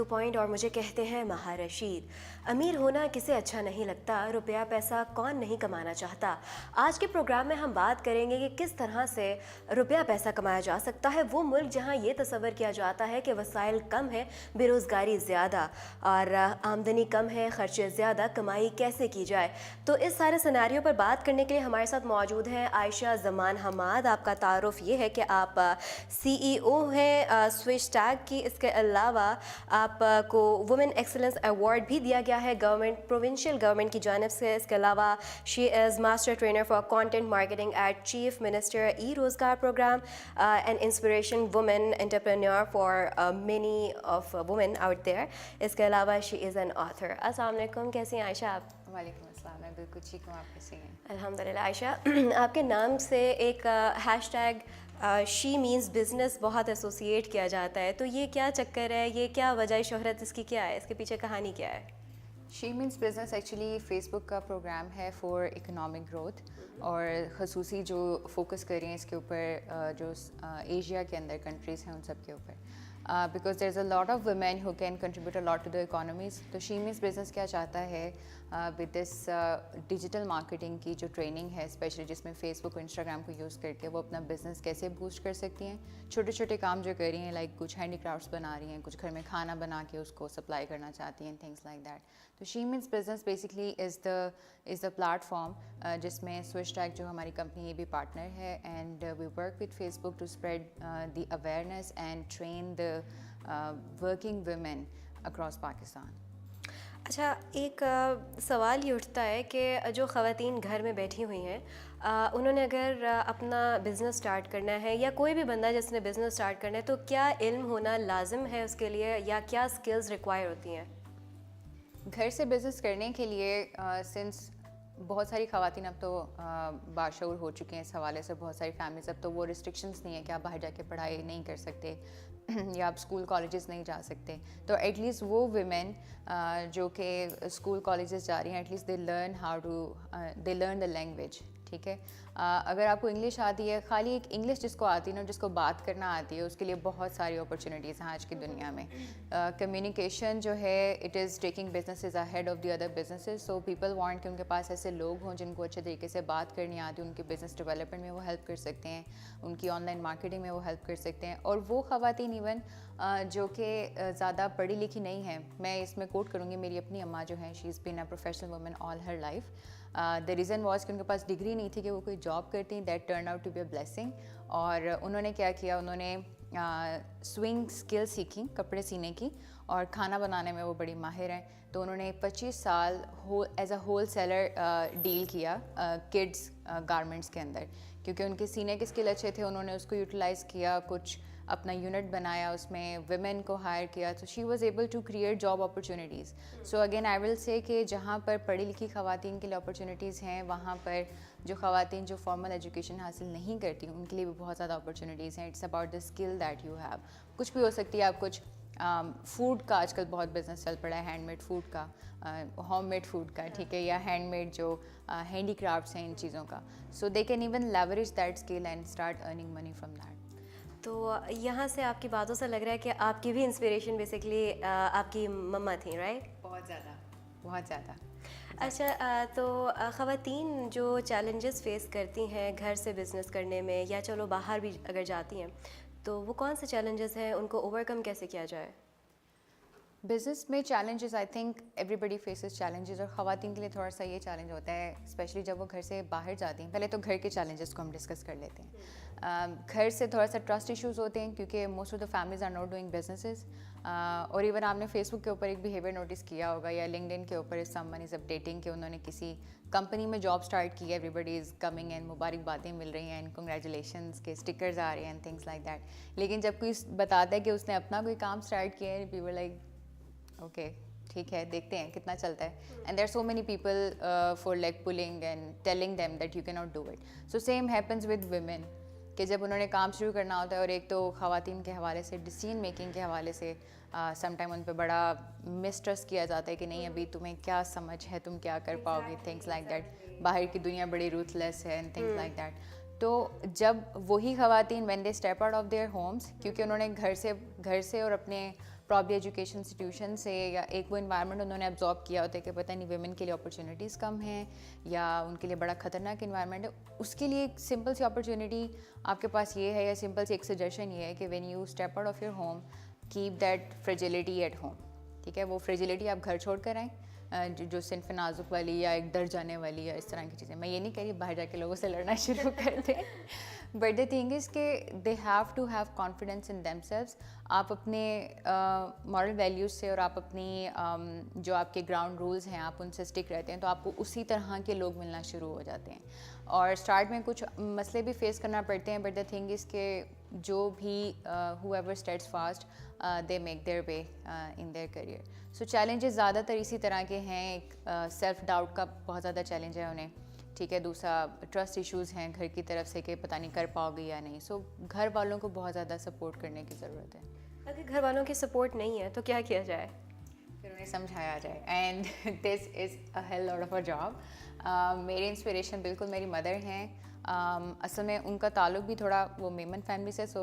Point اور مجھے کہتے ہیں مہا رشید. امیر ہونا کسے اچھا نہیں لگتا, روپیہ پیسہ کون نہیں کمانا چاہتا. آج کے پروگرام میں ہم بات کریں گے کہ کس طرح سے روپیہ پیسہ کمایا جا سکتا ہے. وہ ملک جہاں یہ تصور کیا جاتا ہے کہ وسائل کم ہے, بے روزگاری زیادہ اور آمدنی کم ہے, خرچے زیادہ, کمائی کیسے کی جائے. تو اس سارے سیناریو پر بات کرنے کے لیے ہمارے ساتھ موجود ہیں عائشہ زمان حماد. آپ کا تعارف یہ ہے کہ آپ سی ای او ہیں سوئچ ٹیگ کی. اس کے علاوہ آپ کو وومن ایکسلنس ایوارڈ بھی دیا گیا ہے پروونشل گورنمنٹ کی جانب سے. اس کے علاوہ she is master trainer for content marketing at chief minister e Rozgaar program and inspiration woman entrepreneur for many of women out there. اس کے علاوہ شی از این آتھر. السلام علیکم, کیسی ہیں عائشہ آپ؟ وعلیکم السلام, میں بالکل ٹھیک ہوں, آپ کیسی ہیں؟ الحمد للہ. عائشہ, آپ کے نام سے ایک ہیش ٹیگ شی مینس بزنس بہت ایسوسیٹ کیا جاتا ہے, تو یہ کیا چکر ہے, یہ کیا وجہ شہرت اس کی کیا ہے, اس کے پیچھے کہانی کیا ہے؟ شی مینس بزنس ایکچولی فیس بک کا پروگرام ہے فار اکنامک گروتھ, اور خصوصی جو فوکس کر رہی ہیں اس کے اوپر جو ایشیا کے اندر کنٹریز ہیں ان سب کے اوپر, because there is a lot of women who can contribute a lot to the economies. تو شی مینس بزنس کیا چاہتا ہے ود دس ڈیجیٹل مارکیٹنگ کی جو ٹریننگ ہے اسپیشلی, جس میں فیس بک اور انسٹاگرام کو یوز کر کے وہ اپنا بزنس کیسے بوسٹ کر سکتی ہیں. چھوٹے چھوٹے کام جو کر رہی ہیں, لائک کچھ ہینڈی کرافٹس بنا رہی ہیں, کچھ گھر میں کھانا بنا کے اس کو سپلائی کرنا چاہتی ہیں, تھنگس لائک دیٹ. تو she means business basically is the platform جس میں سوئچ ٹیگ جو ہماری کمپنی یہ بھی پارٹنر ہے, and we work with Facebook to spread the awareness and train the working women across Pakistan. اچھا, ایک سوال یہ اٹھتا ہے کہ جو خواتین گھر میں بیٹھی ہوئی ہیں, انہوں نے اگر اپنا بزنس اسٹارٹ کرنا ہے, یا کوئی بھی بندہ جس نے بزنس اسٹارٹ کرنا ہے, تو کیا علم ہونا لازم ہے اس کے لیے, یا کیا اسکلز ریکوائر ہوتی ہیں؟ گھر سے بزنس کرنے کے لیے سنس بہت ساری خواتین اب تو باشعور ہو چکی ہیں اس حوالے سے, بہت ساری فیملیز اب تو وہ ریسٹرکشنس نہیں ہیں کہ آپ باہر جا کے پڑھائی نہیں کر سکتے یا آپ اسکول کالجز نہیں جا سکتے. تو ایٹ لیسٹ وہ ویمن جو کہ اسکول کالجز جا رہی ہیں, at least they learn the language. ٹھیک ہے, اگر آپ کو انگلش آتی ہے, خالی ایک انگلش جس کو آتی ہے نا, جس کو بات کرنا آتی ہے, اس کے لیے بہت ساری اپرچونیٹیز ہیں آج کی دنیا میں. کمیونیکیشن جو ہے it is taking businesses ahead of the other businesses. So people want کہ ان کے پاس ایسے لوگ ہوں جن کو اچھے طریقے سے بات کرنی آتی ہے, ان کے بزنس ڈیولپمنٹ میں وہ ہیلپ کر سکتے ہیں, ان کی آن لائن مارکیٹنگ میں وہ ہیلپ کر سکتے ہیں. اور وہ خواتین ایون جو کہ زیادہ پڑھی لکھی نہیں ہیں, میں اس میں کوٹ کروں گی میری اپنی اماں جو ہیں, she is been a professional woman all her life. The reason was کہ ان کے پاس ڈگری نہیں تھی کہ وہ کوئی جاب کرتی ہیں, that turn out to be a blessing. اور انہوں نے کیا کیا, انہوں نے سوئنگ اسکل سیکھی کپڑے سینے کی, اور کھانا بنانے میں وہ بڑی ماہر ہیں. تو انہوں نے 25 سال as a wholesaler deal کیا کڈس گارمنٹس کے اندر, کیونکہ ان کے سینے کے اسکل اچھے تھے. انہوں نے اس کو یوٹیلائز کیا, کچھ اپنا یونٹ بنایا, اس میں ویمن کو ہائر کیا. تو she was able to create job opportunities. So again I will say کہ جہاں پر پڑھی لکھی خواتین کے لیے اپرچونیٹیز ہیں, وہاں پر جو خواتین جو فارمل ایجوکیشن حاصل نہیں کرتی ان کے لیے بھی بہت زیادہ اپرچونیٹیز ہیں. It's about the skill that you have. کچھ بھی ہو سکتی ہے, آپ کچھ فوڈ کا آج کل بہت بزنس چل پڑا ہے, ہینڈ میڈ فوڈ کا, ہوم میڈ فوڈ کا, ٹھیک ہے, یا ہینڈ میڈ جو ہینڈی کرافٹس ہیں ان چیزوں کا. So they can even leverage that skill and start earning money from that. تو یہاں سے آپ کی باتوں سے لگ رہا ہے کہ آپ کی بھی انسپریشن بیسکلی آپ کی مما تھیں, رائٹ؟ بہت زیادہ, بہت زیادہ. اچھا, تو خواتین جو چیلنجز فیس کرتی ہیں گھر سے بزنس کرنے میں, یا چلو باہر بھی اگر جاتی ہیں, تو وہ کون سے چیلنجز ہیں, ان کو اوور کم کیسے کیا جائے؟ بزنس میں challenges I think everybody faces challenges, اور خواتین کے لیے تھوڑا سا یہ چیلنج ہوتا ہے اسپیشلی جب وہ گھر سے باہر جاتی ہیں. پہلے تو گھر کے چیلنجز کو ہم ڈسکس کر لیتے ہیں. گھر سے تھوڑا سا ٹرسٹ ایشوز ہوتے ہیں, کیونکہ most of the families are not doing businesses. اور ایون آپ نے فیس بک کے اوپر ایک بیہیویئر نوٹس کیا ہوگا, یا لنکڈ ان کے اوپر سم ون از اپڈیٹنگ کہ انہوں نے کسی کمپنی میں جاب اسٹارٹ کی ہے, everybody is coming and مبارکبادیں مل رہی ہیں, اینڈ کنگریچولیشنس کے اسٹکرز آ رہے ہیں, اینڈ تھنگس لائک دیٹ. لیکن جب کوئی بتاتا ہے کہ اس نے اپنا کوئی کام اسٹارٹ کیا ہے, پیپل لائک اوکے ٹھیک ہے, دیکھتے ہیں کتنا چلتا ہے. And there are so many people for leg pulling and telling them that you can not do it. So same happens with women, کہ جب انہوں نے کام شروع کرنا ہوتا ہے, اور ایک تو خواتین کے حوالے سے ڈیسیژن میکنگ کے حوالے سے سم ٹائم ان پہ بڑا مسٹرسٹ کیا جاتا ہے کہ نہیں ابھی تمہیں کیا سمجھ ہے, تم کیا کر پاؤ گی, تھنگس لائک دیٹ. باہر کی دنیا بڑی روتھ لیس ہے, اینڈ تھنگس لائک دیٹ. تو جب وہی خواتین when they step out of their homes, کیونکہ انہوں نے گھر سے اور اپنے پرابلی ایجوکیشن انسٹیٹیوشن سے یا ایک وہ انوائرمنٹ انہوں نے ابزارب کیا ہوتا ہے کہ پتہ نہیں ویمن کے لیے اپرچونیٹیز کم ہیں یا ان کے لیے بڑا خطرناک انوائرمنٹ ہے، اس کے لیے ایک سمپل سی اپرچونیٹی آپ کے پاس یہ ہے، یا سمپل سی ایک سجیشن یہ ہے کہ when you step out of your home keep that fragility at home. ٹھیک ہے، وہ فریجیلٹی آپ گھر چھوڑ کر آئیں، جو صنف نازک والی یا ایک ڈر جانے والی یا اس طرح کی چیزیں. میں یہ نہیں کہہ رہی باہر جا کے لوگوں سے لڑنا شروع کر دیں، بٹ دا تھنگ از کہ they have to have confidence in themselves. آپ اپنے مورل ویلیوز سے اور آپ اپنی جو آپ کے گراؤنڈ رولز ہیں آپ ان سے اسٹک رہتے ہیں تو آپ کو اسی طرح کے لوگ ملنا شروع ہو جاتے ہیں. اور اسٹارٹ میں کچھ مسئلے بھی فیس کرنا پڑتے ہیں، بٹ دا تھنگ از کہ جو بھی whoever starts fast they make their way in their career. So challenges زیادہ تر اسی طرح کے ہیں. ایک سیلف ڈاؤٹ کا بہت زیادہ چیلنج ہے انہیں. ٹھیک ہے، دوسرا ٹرسٹ ایشوز ہیں گھر کی طرف سے کہ پتہ نہیں کر پاؤ گی یا نہیں. سو گھر والوں کو بہت زیادہ سپورٹ کرنے کی ضرورت ہے. اگر گھر والوں کی سپورٹ نہیں ہے تو کیا کیا جائے؟ پھر انہیں سمجھایا جائے، and this is a heel lot of a job. میری انسپریشن بالکل میری مدر ہیں. اصل میں ان کا تعلق بھی تھوڑا وہ میمن فیملی سے. So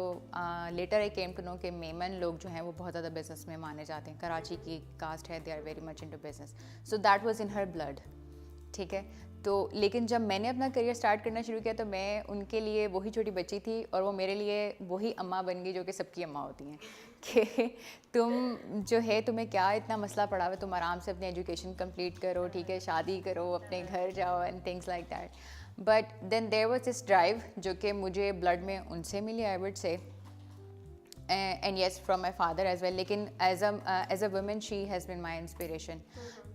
later I came to know کہ میمن لوگ جو ہیں وہ بہت زیادہ بزنس میں مانے جاتے ہیں. کراچی کی کاسٹ ہے، they are very much into business. So that was in her blood. ٹھیک ہے، تو لیکن جب میں نے اپنا کریئر اسٹارٹ کرنا شروع کیا تو میں ان کے لیے وہی چھوٹی بچی تھی اور وہ میرے لیے وہی اماں بن گئی جو کہ سب کی اماں ہوتی ہیں کہ تم جو ہے تمہیں کیا اتنا مسئلہ پڑا ہوا، تم آرام سے اپنی ایجوکیشن کمپلیٹ کرو، ٹھیک ہے، شادی کرو، اپنے گھر جاؤ and things like that. But then there was this drive جو کہ مجھے بلڈ میں ان سے ملی، I would say, and yes from my father as well. لیکن as a woman she has been my inspiration.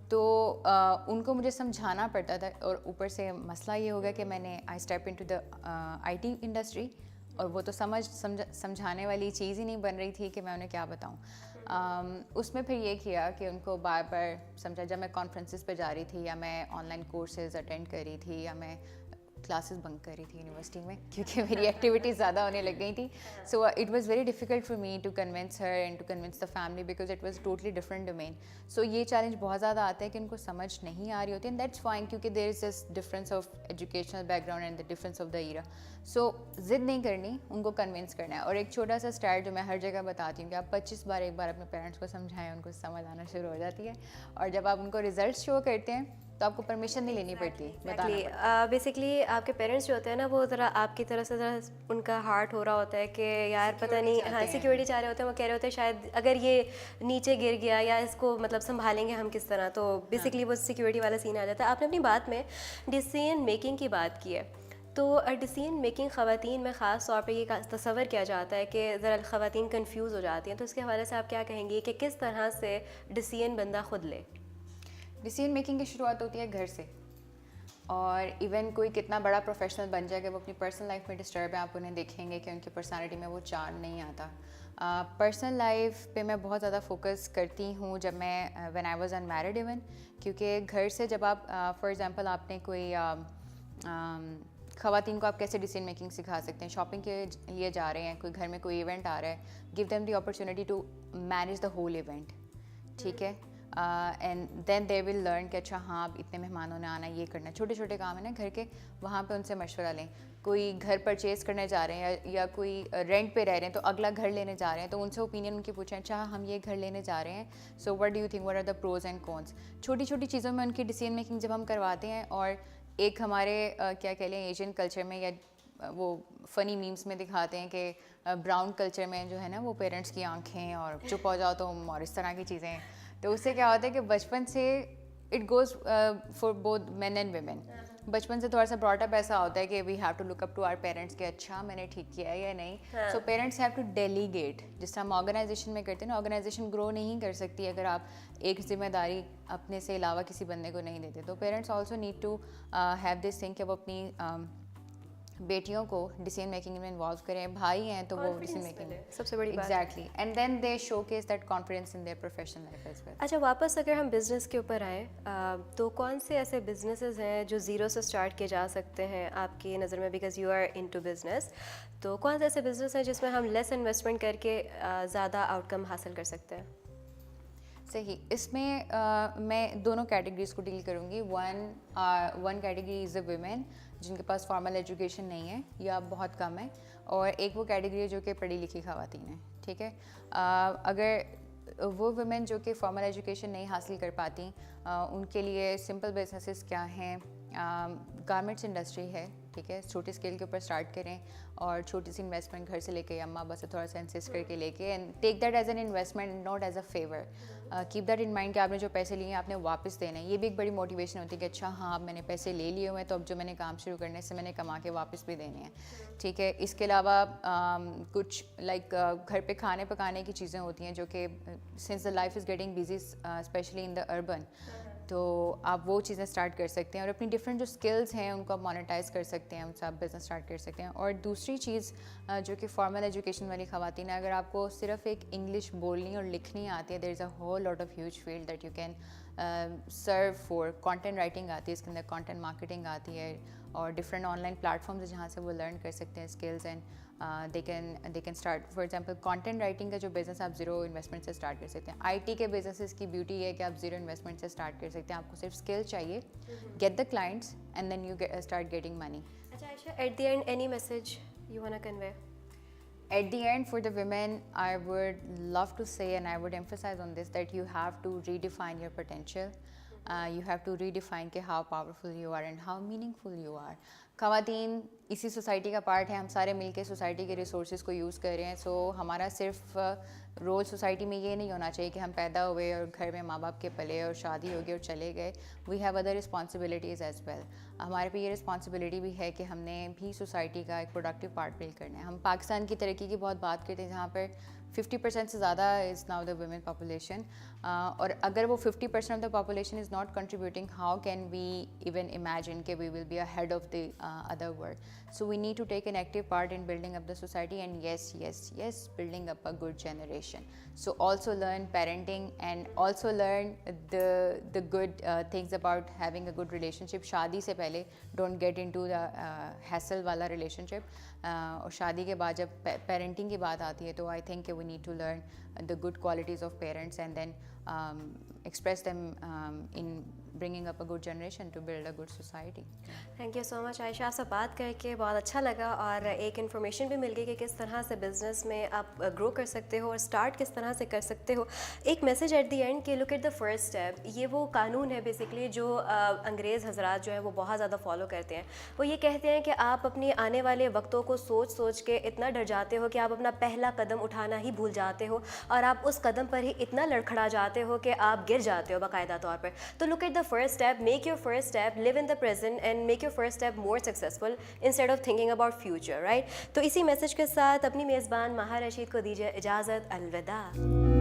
تو ان کو مجھے سمجھانا پڑتا تھا، اور اوپر سے مسئلہ یہ ہو گیا کہ میں نے I step into the I T industry, اور وہ تو سمجھانے والی چیز ہی نہیں بن رہی تھی کہ میں انہیں کیا بتاؤں. اس میں پھر یہ کیا کہ ان کو بار بار سمجھا. جب میں کانفرنسز پہ جا رہی تھی یا میں آن لائن کورسز اٹینڈ کر رہی تھی یا میں کلاسز بنک کر رہی تھی یونیورسٹی میں کیونکہ میری ایکٹیویٹیز زیادہ ہونے لگ گئی تھیں. So it was very difficult for me to convince her and to convince the family because it was totally different domain. So یہ چیلنج بہت زیادہ آتا ہے کہ ان کو سمجھ نہیں آ رہی ہوتی، اینڈ دیٹس فائن کیونکہ there is this difference of educational background and the difference of the era. So ضد نہیں کرنی، ان کو کنونس کرنا ہے. اور ایک چھوٹا سا اسٹائل جو میں ہر جگہ بتاتی ہوں کہ آپ 25 بار ایک بار اپنے پیرنٹس کو سمجھائیں، ان کو سمجھ آنا شروع ہو جاتی ہے. اور جب آپ ان کو ریزلٹس شو کرتے ہیں تو آپ کو پرمیشن نہیں لینی پڑتی. بیسکلی آپ کے پیرنٹس جو ہوتے ہیں نا وہ ذرا آپ کی طرف سے ذرا ان کا ہارٹ ہو رہا ہوتا ہے کہ یار پتہ نہیں، ہاں سیکیورٹی چاہ رہے ہوتے ہیں. وہ کہہ رہے ہوتے ہیں شاید اگر یہ نیچے گر گیا یا اس کو مطلب سنبھالیں گے ہم کس طرح. تو بیسکلی وہ سیکیورٹی والا سین آ جاتا ہے. آپ نے اپنی بات میں ڈیسیژن میکنگ کی بات کی ہے، تو ڈیسیژن میکنگ خواتین میں خاص طور پہ یہ تصور کیا جاتا ہے کہ ذرا خواتین کنفیوز ہو جاتی ہیں. تو اس کے حوالے سے آپ کیا کہیں گی کہ کس طرح سے ڈیسیژن بندہ خود لے؟ ڈیسیژن میکنگ کی شروعات ہوتی ہے گھر سے. اور ایون کوئی کتنا بڑا پروفیشنل بن جائے، اگر وہ اپنی پرسنل لائف میں ڈسٹرب ہے آپ انہیں دیکھیں گے کہ ان کی پرسنالٹی میں وہ چارم نہیں آتا. پرسنل لائف پہ میں بہت زیادہ فوکس کرتی ہوں جب میں when I was in married even, کیونکہ گھر سے جب آپ فار ایگزامپل آپ نے کوئی خواتین کو آپ کیسے ڈیسیژن میکنگ سکھا سکتے ہیں. شاپنگ کے لیے جا رہے ہیں، کوئی گھر میں کوئی ایونٹ آ رہا ہے، give them the opportunity to manage the whole event. ٹھیک ہے، and then they will learn کہ اچھا ہاں اب اتنے مہمانوں نے آنا، یہ کرنا. چھوٹے چھوٹے کام ہیں نا گھر کے، وہاں پہ ان سے مشورہ لیں. کوئی گھر پرچیز کرنے جا رہے ہیں یا کوئی رینٹ پہ رہ رہے ہیں تو اگلا گھر لینے جا رہے ہیں تو ان سے اوپینین ان کی پوچھیں، اچھا ہم یہ گھر لینے جا رہے ہیں، so what do you think, what are the pros and cons. چھوٹی چھوٹی چیزوں میں ان کی ڈیسیژن میکنگ جب ہم کرواتے ہیں. اور ایک ہمارے کیا کہہ لیں ایشین کلچر میں یا وہ فنی میمس میں دکھاتے ہیں کہ براؤن کلچر میں جو ہے نا وہ پیرنٹس کی آنکھیں اور چپ ہو جاؤ تم اور اس طرح کی چیزیں. تو اس سے کیا ہوتا ہے کہ بچپن سے it goes for both men and women. بچپن سے تھوڑا سا براٹ اپ ایسا ہوتا ہے کہ we have to look up to our parents کہ اچھا میں نے ٹھیک کیا ہے یا نہیں. So parents have to delegate. جس طرح ہم آرگنائزیشن میں کرتے ہیں نا، آرگنائزیشن گرو نہیں کر سکتی اگر آپ ایک ذمہ داری اپنے سے علاوہ کسی بندے کو نہیں دیتے. تو parents also need to have this thing کہ وہ اپنی بیٹیوں کو ڈیسیژن میکنگ میں انوالو کریں. بھائی ہیں تو وہ ڈیسیژن میکنگ سب سے بڑی بات exactly, and then they showcase that confidence in their professional life as well. اچھا واپس اگر ہم بزنس کے اوپر آئیں تو کون سے ایسے بزنسز ہیں جو زیرو سے اسٹارٹ کیے جا سکتے ہیں آپ کی نظر میں، because you are into business. تو کون سے ایسے بزنس ہیں جس میں ہم لیس انویسٹمنٹ کر کے زیادہ آؤٹ کم حاصل کر سکتے ہیں؟ صحیح. اس میں میں دونوں کیٹیگریز کو ڈیل کروں گی. One category is a women جن کے پاس فارمل ایجوکیشن نہیں ہے یا بہت کم ہے, اور ایک وہ کیٹیگری ہے جو کہ پڑھی لکھی خواتین ہیں. ٹھیک ہے, اگر وہ ویمن جو کہ فارمل ایجوکیشن نہیں حاصل کر پاتی, ان کے لیے سمپل بزنسز کیا ہیں. گارمنٹس انڈسٹری ہے, ٹھیک ہے, چھوٹی اسکیل کے اوپر اسٹارٹ کریں اور چھوٹی سی انویسٹمنٹ گھر سے لے کے اماں ابا سے تھوڑا سا انسسٹ کر کے لے کے, and take that as an investment not as a fever. Keep that in mind کہ آپ نے جو پیسے لیے ہیں آپ نے واپس دینا ہے. یہ بھی ایک بڑی موٹیویشن ہوتی ہے کہ اچھا ہاں اب میں نے پیسے لے لیے ہوئے ہیں تو اب جو میں نے کام شروع کرنے سے میں نے کما کے واپس بھی دینے ہیں. ٹھیک ہے, اس کے علاوہ کچھ لائک گھر پہ کھانے پکانے کی چیزیں ہوتی ہیں جو کہ since the life is getting busy specially in the urban, تو آپ وہ چیزیں اسٹارٹ کر سکتے ہیں اور اپنی ڈفرینٹ جو اسکلز ہیں ان کو آپ مانیٹائز کر سکتے ہیں, ان سے آپ بزنس اسٹارٹ کر سکتے ہیں. اور دوسری چیز جو کہ فارمل ایجوکیشن والی خواتین ہیں, اگر آپ کو صرف ایک انگلش بولنی اور لکھنی آتی ہے, there is a whole lot of huge field that you can serve for. Content writing آتی ہے, اس کے اندر کانٹینٹ مارکیٹنگ آتی ہے, اور ڈفرینٹ آن لائن پلیٹفارمز جہاں سے وہ لرن کر سکتے ہیں skills, and they can start. For example content writing کا جو بزنس آپ زیرو انویسٹمنٹ سے اسٹارٹ کر سکتے ہیں. آئی ٹی کے بزنسز کی بیوٹی یہ ہے کہ آپ زیرو انویسٹمنٹ سے اسٹارٹ کر سکتے ہیں. آپ کو صرف اسکل چاہیے, get the clients and then you start getting money. اچھا Ayesha, at the end any message you want to convey? At the end, for the women, I would love to say, and I would emphasize on this, that you have to redefine your potential. You have to redefine کہ how powerful you are and how meaningful you are. خواتین اسی society کا part ہے, ہم سارے مل کے society کے ریسورسز کو یوز کر رہے ہیں. سو ہمارا صرف رول سوسائٹی میں یہ نہیں ہونا چاہیے کہ ہم پیدا ہوئے اور گھر میں ماں باپ کے پلے اور شادی ہو گئی اور چلے گئے. We have other responsibilities as well. ہمارے پہ یہ رسپانسبلٹی بھی ہے کہ ہم نے بھی سوسائٹی کا ایک پروڈکٹیو پارٹ پلے کرنا ہے. ہم پاکستان کی ترقی کی بہت بات کرتے ہیں جہاں پر 50% سے زیادہ is now the women population, اور اگر وہ 50% of the population is not contributing, how can we even imagine کہ we will be a head of the other world. So we need to take an active part in building up the society, and yes building up a good generation. So also learn parenting and also learn the good things about having a good relationship. شادی سے پہلے don't get into the hassle والا relationship. اور شادی کے بعد جب parenting کی بات آتی ہے تو I think we need to learn the good qualities of parents and then express them in bringing up a good generation to build a good society. Thank you so much Ayesha, آپ سے بات کر کے بہت اچھا لگا, اور ایک انفارمیشن بھی مل گئی کہ کس طرح سے بزنس میں آپ گرو کر سکتے ہو اور اسٹارٹ کس طرح سے کر سکتے ہو. ایک میسج ایٹ دی اینڈ کہ look at the first step. یہ وہ قانون ہے بیسکلی جو انگریز حضرات جو ہیں وہ بہت زیادہ فالو کرتے ہیں. وہ یہ کہتے ہیں کہ آپ اپنی آنے والے وقتوں کو سوچ کے اتنا ڈر جاتے ہو کہ آپ اپنا پہلا قدم اٹھانا ہی بھول جاتے ہو, اور آپ اس قدم پر ہی اتنا لڑکھڑا جاتے ہو کہ آپ گر جاتے ہو باقاعدہ طور پر. تو look at the first step, make your first step, live in the present and make your first step more successful instead of thinking about future, right. تو اسی میسج کے ساتھ اپنی میزبان مہا رشید کو دیجیے اجازت. الوداع.